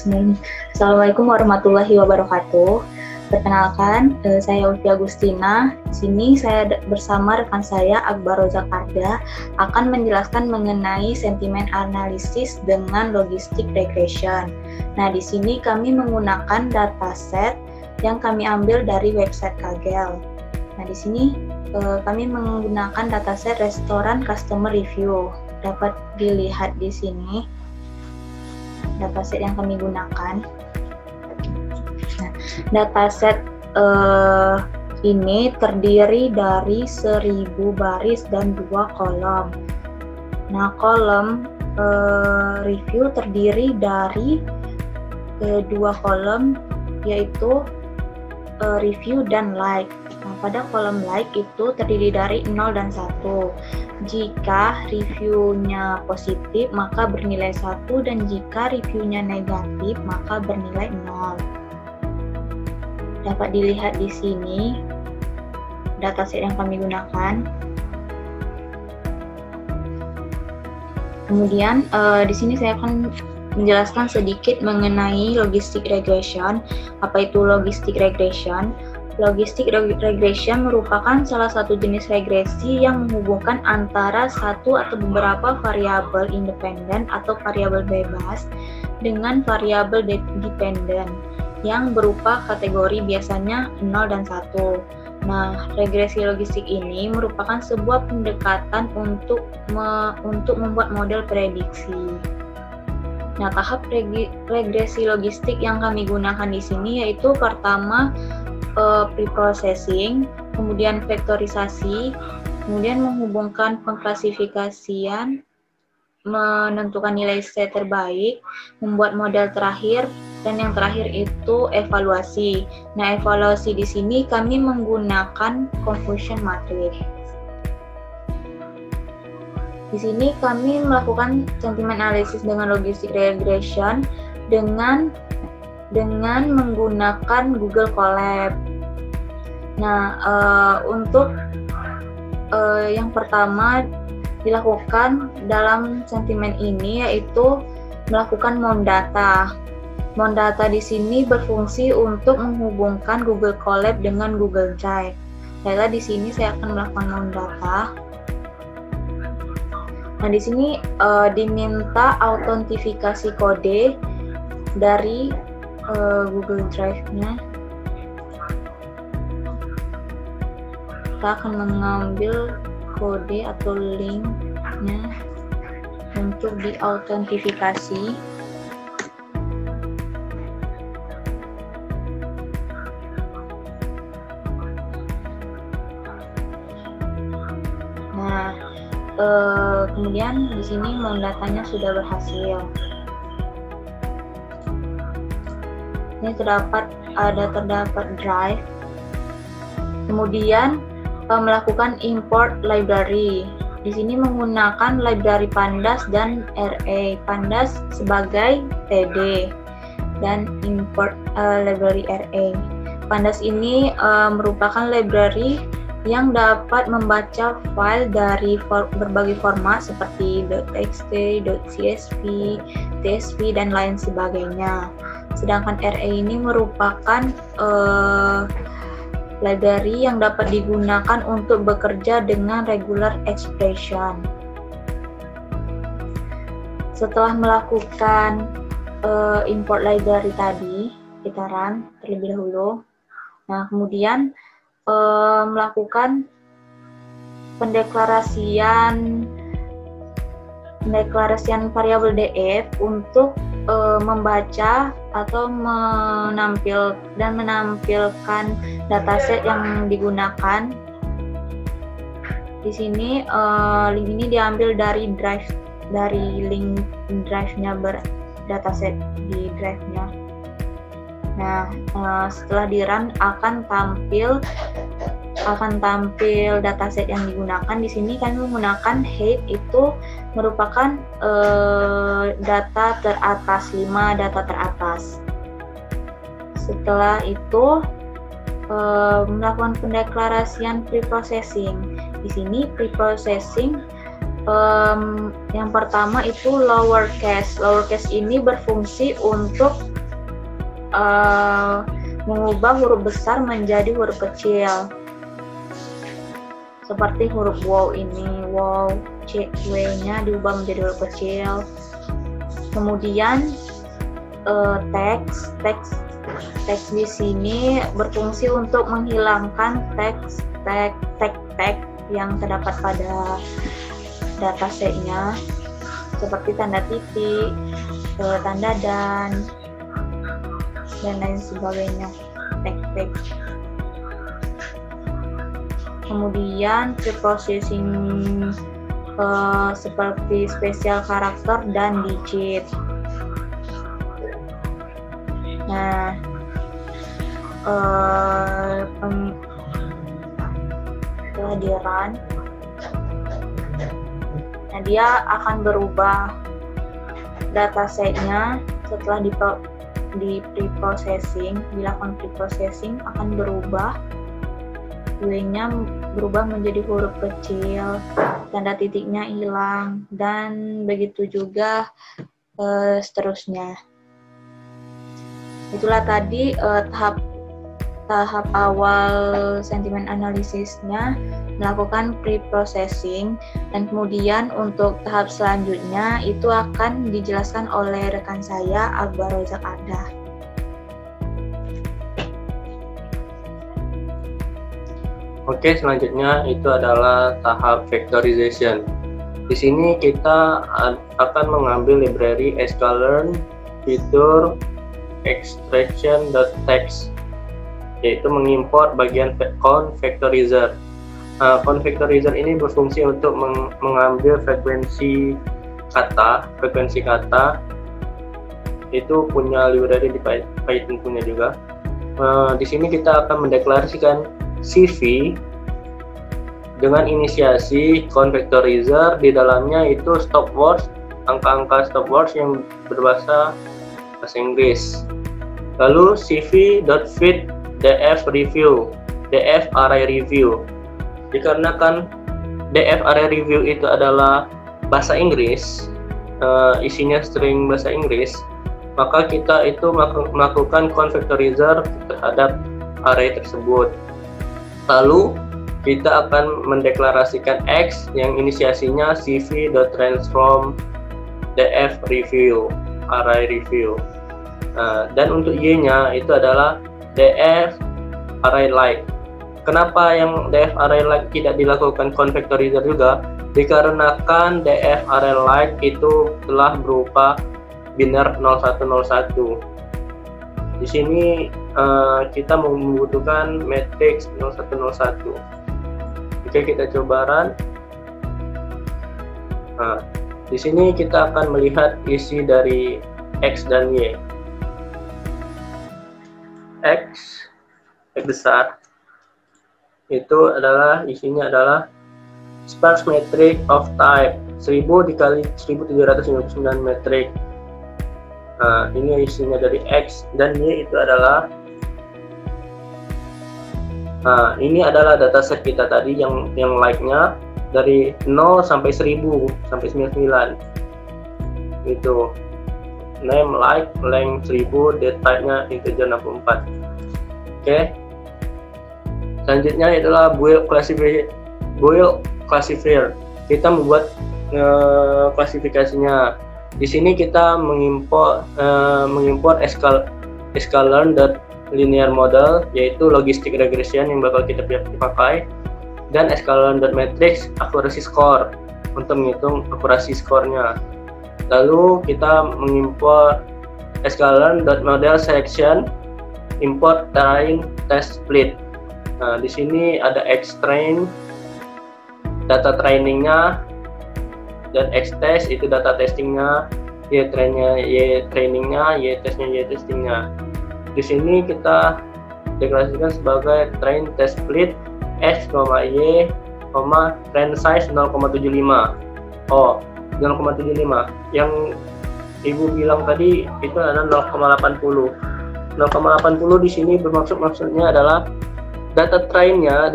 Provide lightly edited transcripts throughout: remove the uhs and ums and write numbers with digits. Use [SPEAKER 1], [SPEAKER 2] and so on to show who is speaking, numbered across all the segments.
[SPEAKER 1] Assalamualaikum warahmatullahi wabarakatuh. Perkenalkan, saya Ulfi Agustina. Di sini saya bersama rekan saya Akbar Rozak Arda akan menjelaskan mengenai sentimen analisis dengan logistik regression. Nah, di sini kami menggunakan dataset yang kami ambil dari website Kaggle. Nah, di sini kami menggunakan dataset restoran customer review. Dapat dilihat di sini dataset yang kami gunakan. Nah, dataset ini terdiri dari 1000 baris dan 2 kolom. Nah, kolom review terdiri dari 2 kolom, yaitu review dan like. Nah, pada kolom like itu terdiri dari 0 dan 1. Jika reviewnya positif, maka bernilai 1, dan jika reviewnya negatif, maka bernilai 0. Dapat dilihat di sini dataset yang kami gunakan. Kemudian di sini saya akan menjelaskan sedikit mengenai logistik regression. Apa itu logistik regression? Logistik regression merupakan salah satu jenis regresi yang menghubungkan antara satu atau beberapa variabel independen atau variabel bebas dengan variabel dependen yang berupa kategori biasanya 0 dan 1. Nah, regresi logistik ini merupakan sebuah pendekatan untuk membuat model prediksi. Nah, tahap regresi logistik yang kami gunakan di sini yaitu pertama preprocessing, kemudian vektorisasi, kemudian menghubungkan pengklasifikasian, menentukan nilai C terbaik, membuat model terakhir, dan yang terakhir itu evaluasi. Nah, evaluasi di sini kami menggunakan confusion matrix. Di sini kami melakukan sentimen analisis dengan logistik regression dengan menggunakan Google Colab. Nah, untuk yang pertama dilakukan dalam sentimen ini yaitu melakukan mount data. Mount data di sini berfungsi untuk menghubungkan Google Colab dengan Google Drive. Jadi di sini saya akan melakukan mount data. Nah, di sini diminta autentifikasi kode dari Google Drive-nya. Kita akan mengambil kode atau link-nya untuk diautentifikasi. Nah, kemudian di sini mount datanya sudah berhasil. Ini terdapat drive. Kemudian melakukan import library. Di sini menggunakan library Pandas dan RA. Pandas sebagai TD dan import library RA. Pandas ini merupakan library yang dapat membaca file dari berbagai format seperti .txt, .csv, tsv, dan lain sebagainya. Sedangkan RA ini merupakan library yang dapat digunakan untuk bekerja dengan regular expression. Setelah melakukan import library tadi, kita run terlebih dahulu. Nah, kemudian melakukan pendeklarasian variabel df untuk membaca atau menampilkan dataset yang digunakan. Di sini link ini diambil dari link drive-nya dataset di drive-nya. Nah, setelah di-run akan tampil dataset yang digunakan. Di sini kami menggunakan height, itu merupakan data teratas, 5 data teratas. Setelah itu melakukan pendeklarasian preprocessing. Di sini preprocessing yang pertama itu lowercase. Lowercase ini berfungsi untuk mengubah huruf besar menjadi huruf kecil. Seperti huruf wow ini, wow, W-nya diubah menjadi huruf kecil. Kemudian teks di sini berfungsi untuk menghilangkan teks yang terdapat pada datasetnya, seperti tanda titik, tanda dan lain sebagainya, teks. Kemudian preprocessing seperti spesial karakter dan digit. Nah, kehadiran, nah dia akan berubah datasetnya setelah dilakukan preprocessing akan berubah, W-nya berubah menjadi huruf kecil, tanda titiknya hilang, dan begitu juga seterusnya. Itulah tadi tahap awal sentimen analisisnya, melakukan preprocessing, dan kemudian untuk tahap selanjutnya itu akan dijelaskan oleh rekan saya Akbar Rozak Ardah.
[SPEAKER 2] Oke, selanjutnya itu adalah tahap vectorization. Di sini kita akan mengambil library sklearn fitur extraction.txt, yaitu mengimport bagian convectorizer. Convectorizer ini berfungsi untuk mengambil frekuensi kata. Itu punya library di Python punya juga. Di sini kita akan mendeklarasikan CV dengan inisiasi convectorizer, di dalamnya itu stopwatch, angka-angka stopwatch yang berbahasa Inggris. Lalu cv.feed df array review. Dikarenakan df array review itu adalah bahasa Inggris, isinya string bahasa Inggris, maka kita itu melakukan convectorizer terhadap array tersebut. Lalu kita akan mendeklarasikan X yang inisiasinya cv.transform df review array review. Dan untuk Y-nya itu adalah df array like. Kenapa yang df array like tidak dilakukan convectorizer juga? Dikarenakan df array like itu telah berupa biner 0101. Di sini kita membutuhkan matriks 0101. Oke, kita coba run. Nah, di sini kita akan melihat isi dari X dan Y. X besar itu adalah isinya adalah sparse metric of type 1000 dikali 1759 metrik. Nah, ini isinya dari X, dan Y itu adalah ini adalah dataset kita tadi yang like-nya dari 0 sampai 1000 sampai 99. Itu name like length 1000, date type-nya integer 64. Oke. Selanjutnya adalah Boole classifier. Kita membuat klasifikasinya. Di sini kita mengimport sklearn.linear model, yaitu logistic regression yang bakal kita pakai, dan sklearn.matrix accuracy score untuk menghitung akurasi skornya. Lalu kita mengimport sklearn.model selection, import train test split. Nah, di sini ada X-train, data trainingnya, dan X-test itu data testingnya, Y-trainingnya, Y-testnya, Y-testingnya. Di sini kita deklarasikan sebagai train test split X, Y, train size 0,75. 0,75. Yang Ibu bilang tadi itu adalah 0,80. 0,80 di sini maksudnya adalah data trainingnya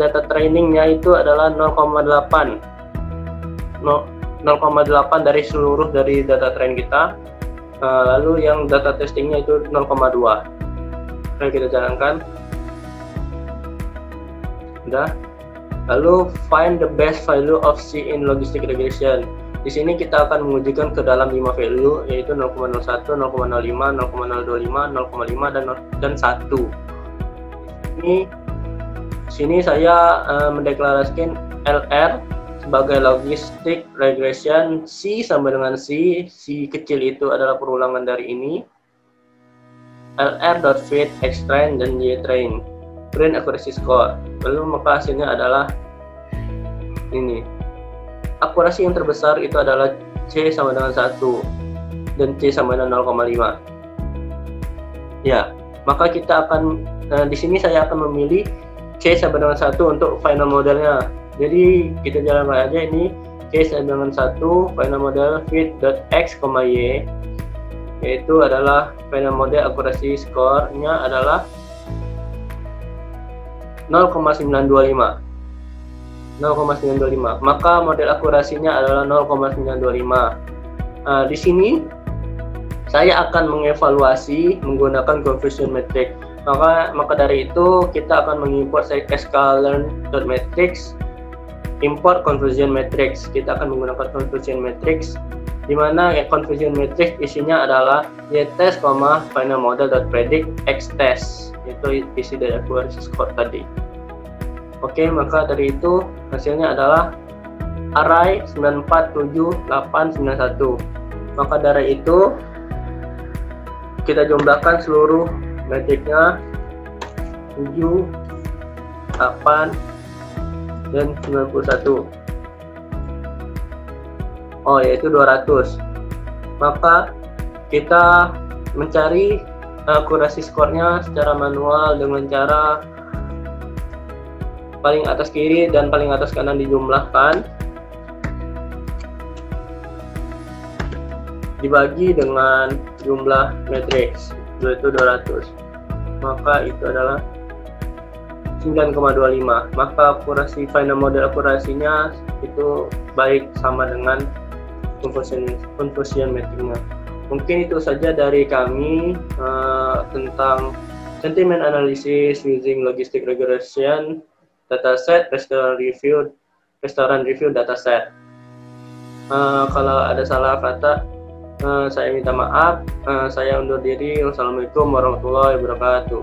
[SPEAKER 2] itu adalah 0,8 dari seluruh dari data train kita. Lalu yang data testingnya itu 0,2. Ayo kita jalankan. Udah. Lalu find the best value of C in logistic regression. Di sini kita akan mengujikan ke dalam 5 value, yaitu 0,01, 0,05, 0,025, 0,5 dan 1. Di sini saya mendeklarasikan LR sebagai logistic regression. C sama dengan C kecil itu adalah perulangan dari ini. LR.fit, X-train, dan Y-train. Print accuracy score. Lalu maka hasilnya adalah ini. Akurasi yang terbesar itu adalah C sama dengan 1 dan C sama dengan 0,5. Ya, maka kita akan di sini saya akan memilih C sama dengan 1 untuk final modelnya. Jadi kita jalankan aja ini C sama dengan 1 final model fit.x, y, yaitu adalah final model akurasi skornya adalah 0,925. Maka model akurasinya adalah 0,925. Di sini saya akan mengevaluasi menggunakan conversion metric. Maka dari itu kita akan mengimport sklearn.matrix, import conversion matrix. Kita akan menggunakan conversion matrix, di mana conversion matrix isinya adalah y-test, final model.predict, x-test. Itu isi dari akurasi score tadi. Oke, maka dari itu hasilnya adalah array 947891. Maka dari itu kita jumlahkan seluruh metriknya 7, 8, dan 91. Oh, yaitu 200. Maka kita mencari akurasi skornya secara manual dengan cara paling atas kiri dan paling atas kanan dijumlahkan, dibagi dengan jumlah matriks, yaitu 200. Maka itu adalah 9,25. Maka akurasi final model akurasinya itu baik sama dengan conversion metricnya. Mungkin itu saja dari kami tentang sentiment analysis using logistic regression dataset, restaurant review dataset. Kalau ada salah kata, saya minta maaf. Saya undur diri. Wassalamualaikum warahmatullahi wabarakatuh.